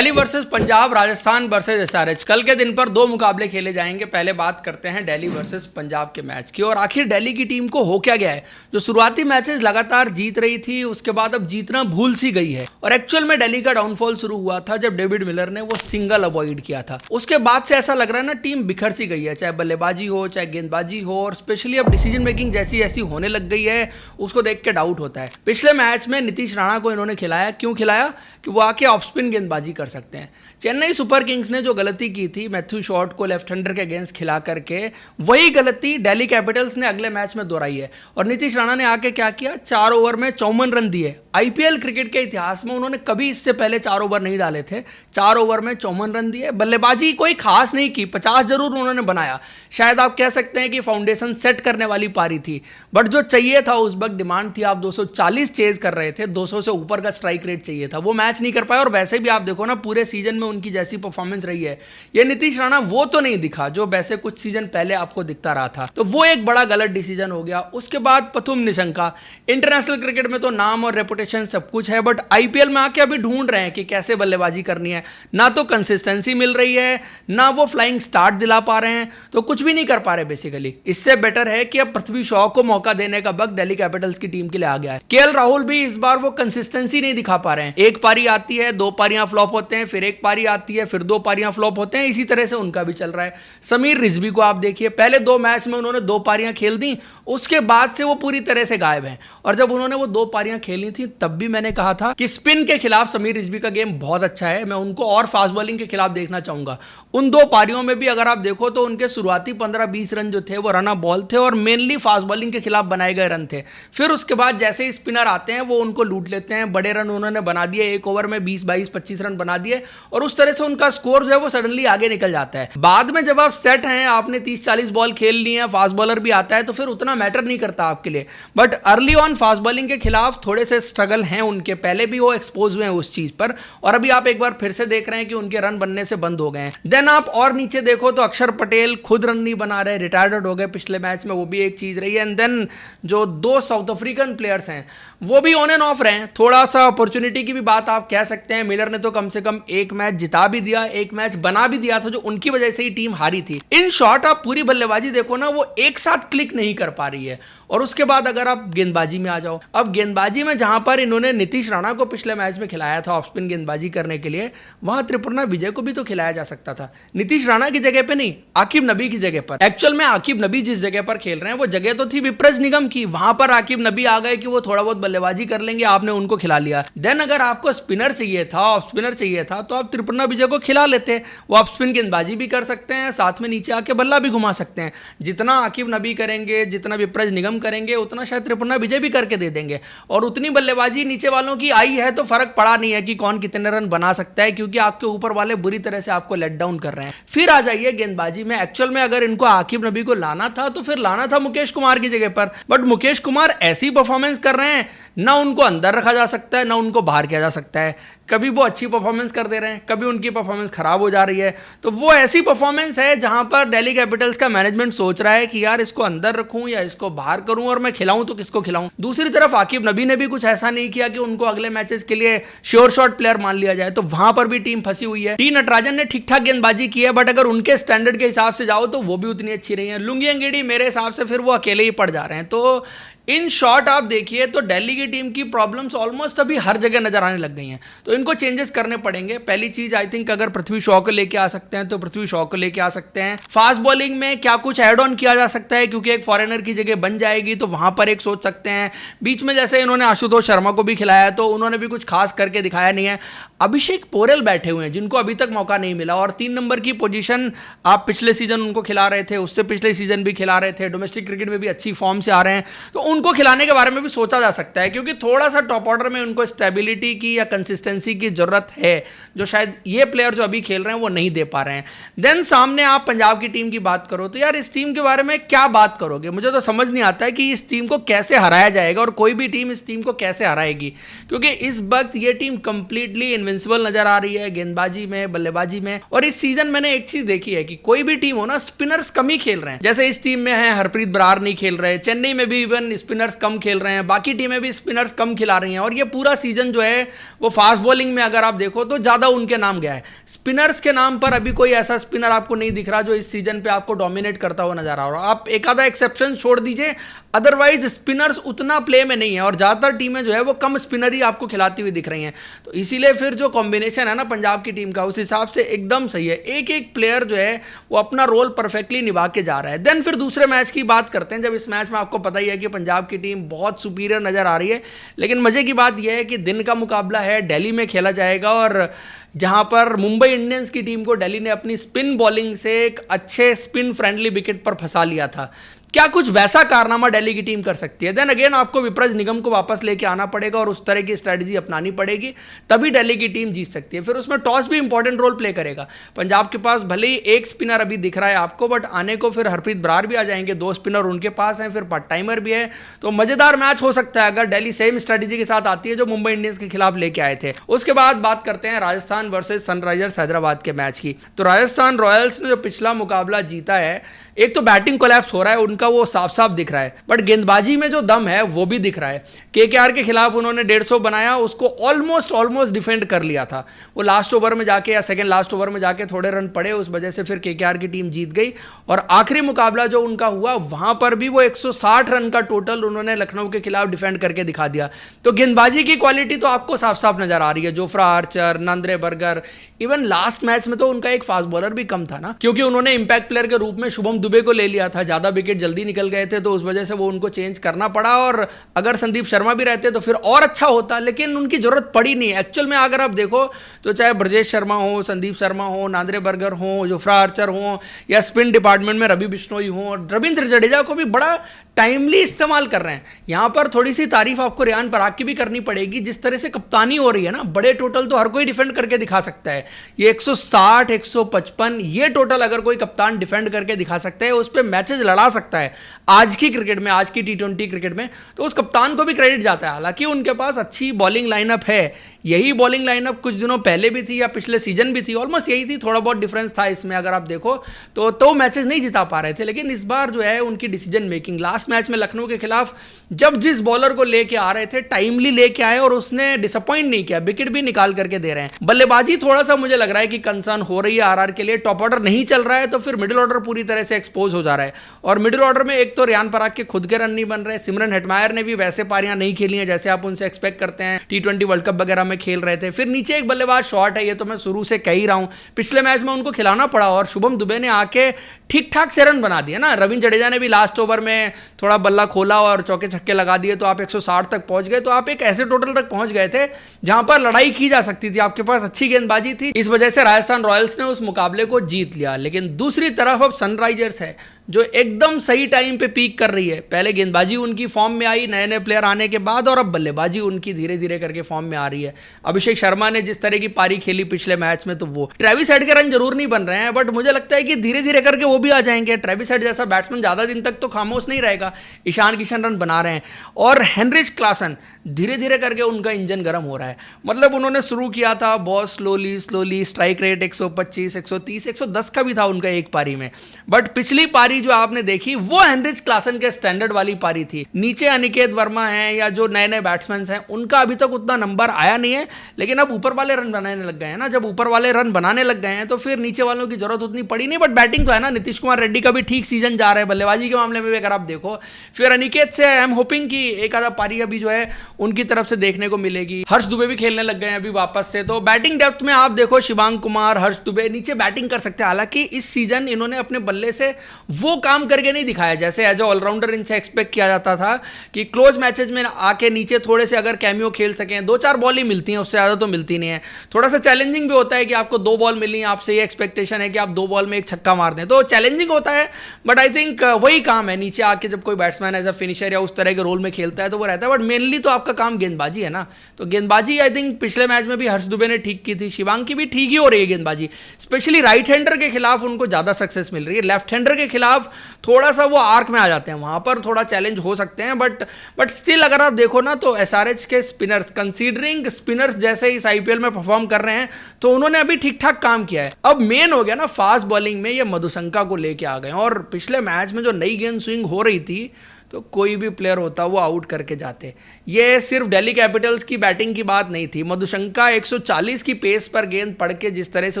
Delhi versus Punjab, Rajasthan versus SRH. कल के दिन पर दो मुकाबले खेले जाएंगे। पहले बात करते हैं दिल्ली वर्सेस पंजाब के मैच की। और आखिर दिल्ली की टीम को हो क्या गया है, जो शुरुआती मैचेस लगातार जीत रही थी, उसके बाद अब जीतना भूल सी गई है। और एक्चुअल में दिल्ली का डाउनफॉल शुरू हुआ था जब डेविड मिलर ने वो सिंगल अवॉइड किया था। उसके बाद से ऐसा लग रहा है ना, टीम बिखर सी गई है, चाहे बल्लेबाजी हो चाहे गेंदबाजी हो। और स्पेशली अब डिसीजन मेकिंग जैसी ऐसी होने लग गई है, उसको देख के डाउट होता है। पिछले मैच में नीतीश राणा को इन्होंने खिलाया, क्यों खिलाया? कि वो आके ऑफ स्पिन गेंदबाजी कर सकते हैं। चेन्नई सुपर किंग्स ने जो गलती की थी मैथ्यू शॉट को लेफ्ट हैंडर के अगेंस्ट खिला करके, वही गलती दिल्ली कैपिटल्स ने अगले मैच में दोहराई है। और नीतीश राणा ने आके क्या किया, 4 ओवर में 54 रन दिए। आईपीएल क्रिकेट के इतिहास में उन्होंने कभी इससे पहले 4 ओवर नहीं डाले थे। 4 ओवर में 54 रन दिए। बल्लेबाजी कोई खास नहीं की, 50 जरूर उन्होंने बनाया। शायद आप कह सकते हैं कि फाउंडेशन सेट करने वाली पारी थी, बट जो चाहिए था उस वक्त डिमांड थी, आप 240 चेज कर रहे थे, 200 से ऊपर का स्ट्राइक रेट चाहिए था, वो मैच नहीं कर पाए। और वैसे भी आप देखो ना, पूरे सीजन में उनकी जैसी परफॉर्मेंस रही है, ये नीतीश राणा वो तो नहीं दिखा जो वैसे कुछ सीजन पहले आपको दिखता रहा था। तो वो एक बड़ा गलत डिसीजन हो गया। उसके बाद पथुम निशंका, इंटरनेशनल क्रिकेट में तो नाम और रेपुटेशन सब कुछ है, बट आईपीएल में आके अभी ढूंढ रहे हैं कि कैसे बल्लेबाजी करनी है। ना तो कंसिस्टेंसी मिल रही है, ना वो फ्लाइंग स्टार्ट दिला पा रहे हैं, तो कुछ भी नहीं कर पा रहे बेसिकली। इससे बेटर है कि अब पृथ्वी शॉ को मौका देने का वक्त दिल्ली कैपिटल्स की टीम के लिए आ गया है। केएल राहुल भी इस बार वो कंसिस्टेंसी नहीं दिखा पा रहे हैं। एक पारी आती है, 2 पारियां फ्लॉप होते हैं, फिर एक पारी आती है, फिर 2 पारियां फ्लॉप होते हैं। इसी तरह से उनका भी चल रहा है। समीर रिजवी को आप देखिए, पहले 2 मैच में उन्होंने 2 पारियां खेल दी, उसके बाद से वो पूरी तरह से गायब हैं। और जब उन्होंने वो 2 पारियां खेली थी, तब भी मैंने कहा था कि स्पिन के खिलाफ समीर रिजवी का गेम बहुत अच्छा है, मैं उनको और फास्ट बॉलिंग के खिलाफ देखना चाहूंगा। उन 2 पारियों में भी अगर आप देखो तो उनके शुरुआती 15-20 रन जो थे वो रन बॉल थे, और मेनली फास्ट बॉलिंग के खिलाफ बनाए गए रन थे। फिर उसके बाद जैसे ही स्पिनर आते हैं वो उनको लूट लेते हैं। बड़े रन उन्होंने बना दिए, एक ओवर में 20-22-25 रन बना दिए, और उस तरह से उनका स्कोर जो है वो सडनली आगे निकल जाता है। बाद में जब आप सेट हैं, आपने 30-40 बॉल खेल ली है, फास्ट बॉलर भी आता है, तो फिर उतना मैटर नहीं करता आपके लिए। But early on fast bowling के खिलाफ थोड़े से स्ट्रगल हैं उनके, पहले भी वो एक्सपोज हुए हैं उस चीज पर, और अभी आप एक बार फिर से देख रहे हैं कि उनके रन बनने से बंद हो गए हैं। देन आप और नीचे देखो तो अक्षर पटेल खुद रन नहीं बना रहे, रिटायर्ड हो गए पिछले मैच में, वो भी एक चीज रही है। एंड देन जो 2 साउथ अफ्रीकन प्लेयर्स हैं वो भी ऑन एंड ऑफ रहे हैं। थोड़ा सा अपॉर्चुनिटी की भी बात आप कह सकते हैं। मिलर ने तो कम से कम एक मैच जिता भी दिया, एक मैच बना भी दिया था, जो उनकी वजह से ही टीम हारी थी। इन शॉर्ट आप पूरी बल्लेबाजी देखो ना, वो एक साथ क्लिक नहीं कर पा रही है। और उसके बाद अगर आप गेंदबाजी में आ जाओ, अब गेंदबाजी में जहां पर इन्होंने नीतीश राणा को पिछले मैच में खिलाया था ऑफ स्पिन गेंदबाजी करने के लिए, वहां त्रिपुर्णा विजय को भी तो खिलाया जा सकता था। नीतीश राणा की जगह पे नहीं, आकिब नबी की जगह पर। एक्चुअल में आकिब नबी जिस जगह पर खेल रहे हैं वो जगह तो थी विप्रज निगम की, वहां पर आकिब नबी आ गए कि वो थोड़ा बहुत बल्लेबाजी कर लेंगे, आपने उनको खिला लिया। देन अगर आपको स्पिनर चाहिए था, ऑफ स्पिनर चाहिए था, तो आप त्रिपुर्णा विजय को खिला लेते। वो ऑफ स्पिन गेंदबाजी भी कर सकते हैं, साथ में नीचे आके बल्ला भी घुमा सकते हैं। जितना आकिब नबी करेंगे, जितना विप्रज निगम करेंगे, उतना शायद त्रिपुर्णा विजय भी करके दे देंगे। और उतनी बल्लेबाजी नीचे वालों की आई है तो फर्क पड़ा नहीं है कि कौन कितने रन बना सकता है, क्योंकि आपके ऊपर वाले बुरी तरह से आपको लेट डाउन कर रहे हैं। फिर आ जाइए गेंदबाजी में। एक्चुअल में अगर इनको आकिब नबी को लाना था तो फिर लाना था मुकेश कुमार की जगह पर, बट मुकेश कुमार ऐसी परफॉर्मेंस कर रहे हैं, ना उनको अंदर रखा जा सकता है, ना उनको बाहर किया जा सकता है। कभी वो अच्छी परफॉर्मेंस कर दे रहे हैं, कभी उनकी परफॉर्मेंस खराब हो जा रही है। तो वो ऐसी परफॉर्मेंस है जहां पर दिल्ली कैपिटल्स का मैनेजमेंट सोच रहा है कि यार इसको अंदर रखूं या इसको बाहर करूं, और मैं खिलाऊं तो किसको खिलाऊं। दूसरी तरफ आकिब नबी ने भी कुछ ऐसा नहीं किया कि उनको अगले मैचेस के लिए श्योर शॉट प्लेयर मान लिया जाए, तो वहां पर भी टीम फंसी हुई है। टी नटराजन ने ठीक ठाक गेंदबाजी की है, बट अगर उनके स्टैंडर्ड के हिसाब से जाओ तो वो भी उतनी अच्छी नहीं है। लुंगी अंगेड़ी मेरे हिसाब से फिर वो अकेले ही पड़ जा रहे हैं। तो इन शॉर्ट आप देखिए तो दिल्ली की टीम की प्रॉब्लम्स ऑलमोस्ट अभी हर जगह नजर आने लग गई हैं, तो इनको चेंजेस करने पड़ेंगे। पहली चीज आई थिंक अगर पृथ्वी शॉ को लेके आ सकते हैं तो पृथ्वी शॉ को लेके आ सकते हैं। फास्ट बॉलिंग में क्या कुछ ऐड ऑन किया जा सकता है, क्योंकि एक फॉरेनर की जगह बन जाएगी, तो वहां पर एक सोच सकते हैं। बीच में जैसे इन्होंने आशुतोष शर्मा को भी खिलाया, तो उन्होंने भी कुछ खास करके दिखाया नहीं है। अभिषेक पोरेल बैठे हुए हैं जिनको अभी तक मौका नहीं मिला, और 3 नंबर की पोजीशन आप पिछले सीजन उनको खिला रहे थे, उससे पिछले सीजन भी खिला रहे थे, डोमेस्टिक क्रिकेट में भी अच्छी फॉर्म से आ रहे हैं, तो उनको खिलाने के बारे में भी सोचा जा सकता है, क्योंकि थोड़ा सा टॉप ऑर्डर में उनको स्टेबिलिटी की या कंसिस्टेंसी की जरूरत है, जो शायद ये प्लेयर जो अभी खेल रहे हैं वो नहीं दे पा रहे हैं। देन सामने आप पंजाब की टीम की बात करो तो यार इस टीम के बारे में क्या बात करोगे, मुझे तो समझ नहीं आता है कि इस टीम को कैसे हराया जाएगा, और कोई भी टीम इस टीम को कैसे हराएगी, क्योंकि इस वक्त ये टीम कंप्लीटली इनविंसिबल नजर आ रही है गेंदबाजी में, बल्लेबाजी में। और इस सीजन मैंने एक चीज देखी है कि कोई भी टीम हो ना, स्पिनर्स कम ही खेल रहे हैं। जैसे इस टीम में है हरप्रीत बरार नहीं खेल रहे, चेन्नई में भी इवन स्पिनर्स कम खेल रहे हैं, बाकी टीमें भी स्पिनर्स कम खिला रही हैं, और ये पूरा सीजन जो है वो फास्ट बॉलिंग में अगर आप देखो तो ज़्यादा उनके नाम गया है। स्पिनर्स के नाम पर अभी कोई ऐसा स्पिनर आपको नहीं दिख रहा जो इस सीजन पे आपको डोमिनेट करता हुआ नजर आ रहा हो। आप एक आधा एक्सेप्शन छोड़ दीजिए, अदरवाइज स्पिनर्स उतना प्ले में नहीं है, और ज़्यादातर टीमें जो है वो कम स्पिनर ही आपको खिलाती हुई दिख रही हैं। तो इसीलिए फिर जो कॉम्बिनेशन है ना पंजाब की टीम का, उस हिसाब से एकदम सही है। एक एक प्लेयर जो है वो अपना रोल परफेक्टली निभा के जा रहा है। देन फिर दूसरे मैच की बात करते हैं, जब इस मैच में आपको पता ही है कि पंजाब की टीम बहुत सुपीरियर नज़र आ रही है, लेकिन मज़े की बात यह है कि दिन का मुकाबला है, दिल्ली में खेला जाएगा, और जहां पर मुंबई इंडियंस की टीम को दिल्ली ने अपनी स्पिन बॉलिंग से एक अच्छे स्पिन फ्रेंडली विकेट पर फंसा लिया था। क्या कुछ वैसा कारनामा दिल्ली की टीम कर सकती है? देन अगेन आपको विपराज निगम को वापस लेके आना पड़ेगा और उस तरह की स्ट्रैटेजी अपनानी पड़ेगी, तभी दिल्ली की टीम जीत सकती है। फिर उसमें टॉस भी इंपॉर्टेंट रोल प्ले करेगा। पंजाब के पास भले ही एक स्पिनर अभी दिख रहा है आपको, बट आने को फिर हरप्रीत बरार भी आ जाएंगे, 2 स्पिनर उनके पास हैं, फिर पार्ट टाइमर भी है। तो मजेदार मैच हो सकता है अगर दिल्ली सेम स्ट्रैटेजी के साथ आती है जो मुंबई इंडियंस के खिलाफ लेके आए थे। उसके बाद बात करते हैं राजस्थान वर्सेज सनराइजर्स हैदराबाद के मैच की। तो राजस्थान रॉयल्स ने जो पिछला मुकाबला जीता है, एक तो बैटिंग कोलैप्स हो रहा है उनका, वो साफ साफ दिख रहा है, बट गेंदबाजी में जो दम है वो भी दिख रहा है। केकेआर के खिलाफ उन्होंने 150 बनाया, उसको ऑलमोस्ट डिफेंड कर लिया था। वो लास्ट ओवर में जाके या सेकंड लास्ट ओवर में जाके थोड़े रन पड़े, उस वजह से फिर केकेआर की टीम जीत गई। और आखिरी मुकाबला जो उनका हुआ वहां पर भी वो 160 रन का टोटल उन्होंने लखनऊ के खिलाफ डिफेंड करके दिखा दिया। तो गेंदबाजी की क्वालिटी तो आपको साफ साफ नजर आ रही है। Jofra Archer, Nandre Burger, even last match में तो उनका एक फास्ट बॉलर भी कम था ना, क्योंकि उन्होंने इंपैक्ट प्लेयर के रूप में शुभम दुबे को ले लिया था। ज्यादा विकेट जल्दी निकल गए थे तो उस वजह से वो उनको चेंज करना पड़ा, और अगर संदीप शर्मा भी रहते तो फिर और अच्छा होता, लेकिन उनकी जरूरत पड़ी नहीं। एक्चुअल में अगर आप देखो तो चाहे ब्रजेश शर्मा हो, संदीप शर्मा हो, नांद्रे बर्गर हो, जोफ्रा आर्चर हो, या स्पिन डिपार्टमेंट में रवि बिश्नोई हो, रविंद्र जडेजा को भी बड़ा टाइमली इस्तेमाल कर रहे हैं। यहां पर थोड़ी सी तारीफ आपको रेयान पराग की भी करनी पड़ेगी, जिस तरह से कप्तानी हो रही है ना, बड़े टोटल तो हर कोई डिफेंड करके दिखा सकता है। ये 160, 155 ये टोटल अगर कोई कप्तान डिफेंड करके दिखा सकता है, उस पर मैचेस लड़ा सकता है आज की क्रिकेट में, आज की T20 क्रिकेट में, तो उस कप्तान को भी क्रेडिट जाता है। हालांकि उनके पास अच्छी बॉलिंग लाइनअप है, यही बॉलिंग लाइनअप कुछ दिनों पहले भी थी या पिछले सीजन भी थी, ऑलमोस्ट यही थी, थोड़ा बहुत डिफरेंस था इसमें अगर आप देखो तो मैचेस नहीं जिता पा रहे थे। लेकिन इस बार जो है उनकी डिसीजन मेकिंग, लास्ट मैच में लखनऊ के खिलाफ जब जिस बॉलर को लेके आ रहे थे टाइमली लेके आए, और उसने डिसअपॉइंट नहीं किया, विकेट भी निकाल करके दे रहे हैं। बल्लेबाजी थोड़ा सा मुझे लग रहा है कि कंसर्न हो रही है आरआर के लिए। टॉप ऑर्डर नहीं चल रहा है तो फिर मिडिल ऑर्डर पूरी तरह से एक्सपोज हो जा रहा है, और मिडिल ऑर्डर में एक तो रेयान पराग के खुद के रन नहीं बन रहे, सिमरन हेटमायर ने भी वैसे पारियां नहीं खेली हैं जैसे आप उनसे एक्सपेक्ट करते हैं, T20 वर्ल्ड कप वगैरह में खेल रहे थे। फिर नीचे एक बल्लेबाज शॉर्ट है, ये तो मैं शुरू से कह ही रहा हूं, पिछले मैच में उनको खिलाना पड़ा, और शुभम दुबे ने आके ठीक ठाक से रन बना दिया ना। रविंद्र जडेजा ने भी लास्ट ओवर में थोड़ा बल्ला खोला और चौके छक्के लगा दिए, तो आप 160 तक पहुंच गए। तो आप एक ऐसे टोटल तक पहुंच गए थे जहां पर लड़ाई की जा सकती थी, आपके पास अच्छी गेंदबाजी थी। इस वजह से राजस्थान रॉयल्स ने उस मुकाबले को जीत लिया। लेकिन दूसरी तरफ अब सनराइजर्स है जो एकदम सही टाइम पे पीक कर रही है। पहले गेंदबाजी उनकी फॉर्म में आई नए नए प्लेयर आने के बाद, और अब बल्लेबाजी उनकी धीरे धीरे करके फॉर्म में आ रही है। अभिषेक शर्मा ने जिस तरह की पारी खेली पिछले मैच में, तो वो ट्रेविस हेड के रन जरूर नहीं बन रहे हैं, बट मुझे लगता है कि धीरे धीरे करके वो भी आ जाएंगे। ट्रेविस हेड जैसा बैट्समैन ज्यादा दिन तक तो खामोश नहीं रहेगा। ईशान किशन रन बना रहे हैं, और हेनरिच क्लासन धीरे धीरे करके उनका इंजन गर्म हो रहा है। मतलब उन्होंने शुरू किया था बहुत स्लोली, स्ट्राइक रेट 125, 130, 110 का भी था उनका एक पारी में, बट पिछली पारी जो आपने देखी वो हेनरिच क्लासन के स्टैंडर्ड वाली पारी थी। नीचे अनिकेत वर्मा हैं या जो नए नए बैट्समैन हैं, उनका अभी तक उतना नंबर आया नहीं है, लेकिन अब ऊपर वाले रन बनाने लग गए हैं ना। जब ऊपर वाले रन बनाने लग गए हैं तो फिर नीचे वालों की जरूरत उतनी पड़ी नहीं। बट बैटिंग तो है ना, नीतीश कुमार रेड्डी का भी ठीक सीजन जा रहा है बल्लेबाजी के मामले में भी अगर आप देखो। फिर अनिकेत से आई एम होपिंग कि एक आधा पारी अभी जो है उनकी तरफ से देखने को मिलेगी। हर्ष दुबे भी खेलने लग गए हैं अभी वापस से। तो बैटिंग डेप्थ में आप देखो शिवांग कुमार, हर्ष दुबे नीचे बैटिंग कर सकते हैं। हालांकि इस सीजन इन्होंने अपने बल्ले से वो काम करके नहीं दिखाया जैसे एज ए ऑलराउंडर इनसे एक्सपेक्ट किया जाता था कि क्लोज मैचेज में आके नीचे थोड़े से अगर कैमियो खेल सकें। 2-4 बॉल ही मिलती हैं, उससे ज़्यादा तो मिलती नहीं है। थोड़ा सा चैलेंजिंग भी होता है कि आपको 2 बॉल मिली, आपसे ये एक्सपेक्टेशन है कि आप 2 बॉल में एक छक्का मार दें, तो चैलेंजिंग होता है। बट आई थिंक वही काम है नीचे आके जब कोई बैट्समैन एज अ फिनिशर या उस तरह के रोल में खेलता है तो वो रहता है। बट मेनली तो आपका काम गेंदबाजी है ना, तो गेंदबाजी आई थिंक पिछले मैच में भी हर्ष दुबे ने ठीक की थी, शिवांग की भी ठीक ही हो रही है गेंदबाजी। स्पेशली राइट हैंडर के खिलाफ उनको ज़्यादा सक्सेस मिल रही है। लेफ्ट हैंडर के खिलाफ थोड़ा सा वो आर्क में आ जाते हैं, वहाँ पर थोड़ा चैलेंज हो सकते हैं। बट स्टिल अगर आप देखो ना तो एसआरएच के स्पिनर्स, कंसीडरिंग स्पिनर्स जैसे इस आईपीएल में परफॉर्म कर रहे हैं, तो उन्होंने अभी ठीक ठाक काम किया है। अब मेन हो गया ना फास्ट बॉलिंग में ये मधुशंका को लेके आ गए, और पिछले मैच में जो नई गेंद स्विंग हो रही थी तो कोई भी प्लेयर होता वो आउट करके जाते। ये सिर्फ दिल्ली कैपिटल्स की बैटिंग की बात नहीं थी। मधुशंका 140 की पेस पर गेंद पड़ के जिस तरह से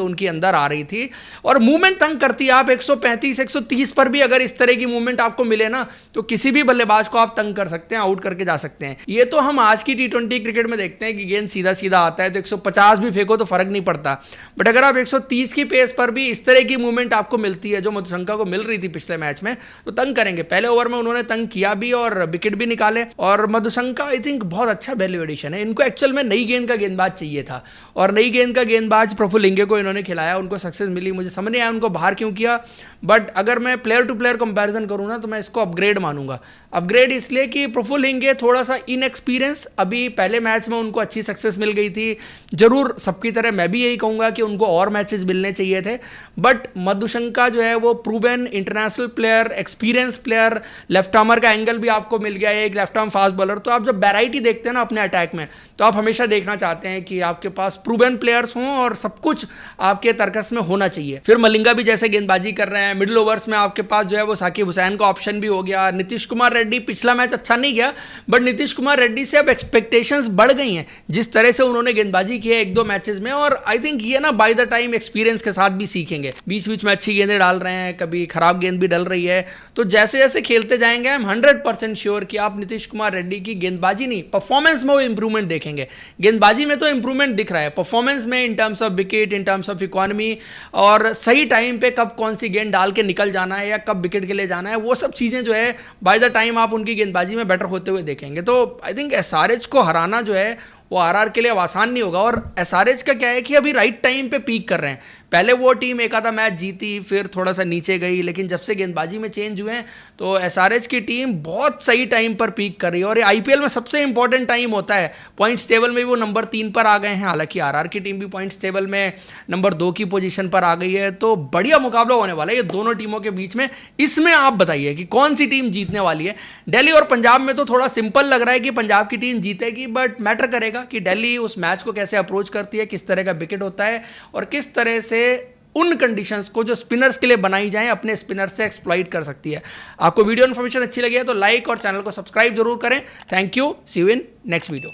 उनकी अंदर आ रही थी और मूवमेंट तंग करती है। आप 135 130 पर भी अगर इस तरह की मूवमेंट आपको मिले ना तो किसी भी बल्लेबाज को आप तंग कर सकते हैं, आउट करके जा सकते हैं। ये तो हम आज की T20 क्रिकेट में देखते हैं कि गेंद सीधा सीधा आता है तो 150 भी फेंको तो फर्क नहीं पड़ता, बट अगर आप 130 की पेस पर भी इस तरह की मूवमेंट आपको मिलती है जो मधुशंका को मिल रही थी पिछले मैच में, तो तंग करेंगे। पहले ओवर में उन्होंने तंग किया भी और विकेट भी निकाले। और मधुशंका आई थिंक बहुत अच्छा वैल्यू एडिशन है। इनको एक्चुअल में नई गेंद का गेंदबाज चाहिए था और नई गेंद का गेंदबाज प्रफुल्ल लिंगे को इन्होंने खिलाया, उनको सक्सेस मिली। मुझे समझ नहीं आया उनको बाहर क्यों किया, बट अगर मैं प्लेयर टू प्लेयर कंपैरिजन करूँ ना तो मैं इसको अपग्रेड मानूंगा। अपग्रेड इसलिए कि प्रफुल्ल लिंगे थोड़ा सा इनएक्सपीरियंस, अभी पहले मैच में उनको अच्छी सक्सेस मिल गई थी। जरूर सबकी तरह मैं भी यही कहूँगा कि उनको और मैचेस मिलने चाहिए थे, बट मधुशंका जो है वो proven international player, experience player, left armour का एंगल भी आपको मिल गया है, एक लेफ्ट आर्म फास्ट बॉलर। तो आप जब वैरायटी देखते हैं ना अपने अटैक में तो आप हमेशा देखना चाहते हैं कि आपके पास प्रूवन प्लेयर्स हों और सब कुछ आपके तर्कस में होना चाहिए। फिर मलिंगा भी जैसे गेंदबाजी कर रहे हैं, मिडिल ओवर्स में आपके पास जो है वो साकिब हुसैन का ऑप्शन भी हो गया। नीतीश कुमार रेड्डी पिछला मैच अच्छा नहीं गया, बट नीतीश कुमार रेड्डी से अब एक्सपेक्टेशंस बढ़ गई हैं जिस तरह से उन्होंने गेंदबाजी की है 1-2 मैचेस में। और आई थिंक ये ना बाय द टाइम एक्सपीरियंस के साथ भी सीखेंगे। बीच बीच में अच्छी गेंदें डाल रहे हैं, कभी खराब गेंद भी डल रही है, तो जैसे जैसे खेलते जाएंगे आई एम 100% श्योर कि आप नीतीश कुमार रेड्डी की गेंदबाजी नहीं परफॉर्मेंस में वो इंप्रूवमेंट देखेंगे। गेंदबाजी में तो इंप्रूवमेंट दिख रहा है, परफॉर्मेंस में in terms of wicket, in terms of economy और सही टाइम पे कब कौन सी गेंद डाल के निकल जाना है या कब विकेट के लिए जाना है, वो सब चीज़ें जो है बाय द टाइम आप उनकी गेंदबाजी में बेटर होते हुए देखेंगे। तो आई थिंक एसआरएच को हराना जो है वो आरआर के लिए अब आसान नहीं होगा। और एसआरएच का क्या है कि अभी राइट टाइम पे पीक कर रहे हैं। पहले वो टीम एक आधा मैच जीती फिर थोड़ा सा नीचे गई, लेकिन जब से गेंदबाजी में चेंज हुए हैं तो एसआरएच की टीम बहुत सही टाइम पर पीक कर रही है। और ये आईपीएल में सबसे इंपॉर्टेंट टाइम होता है। पॉइंट्स टेबल में भी वो नंबर 3 पर आ गए हैं, हालांकि आरआर की टीम भी पॉइंट्स टेबल में नंबर 2 की पोजीशन पर आ गई है। तो बढ़िया मुकाबला होने वाला है ये दोनों टीमों के बीच में। इसमें आप बताइए कि कौन सी टीम जीतने वाली है। दिल्ली और पंजाब में तो थोड़ा सिंपल लग रहा है कि पंजाब की टीम जीतेगी, बट मैटर करेगा कि दिल्ली उस मैच को कैसे अप्रोच करती है, किस तरह का विकेट होता है और किस तरह से उन कंडीशंस को जो स्पिनर्स के लिए बनाई जाएं अपने स्पिनर से एक्सप्लॉइट कर सकती है। आपको वीडियो इन्फॉर्मेशन अच्छी लगी है तो लाइक और चैनल को सब्सक्राइब जरूर करें। Thank you, see you in next video.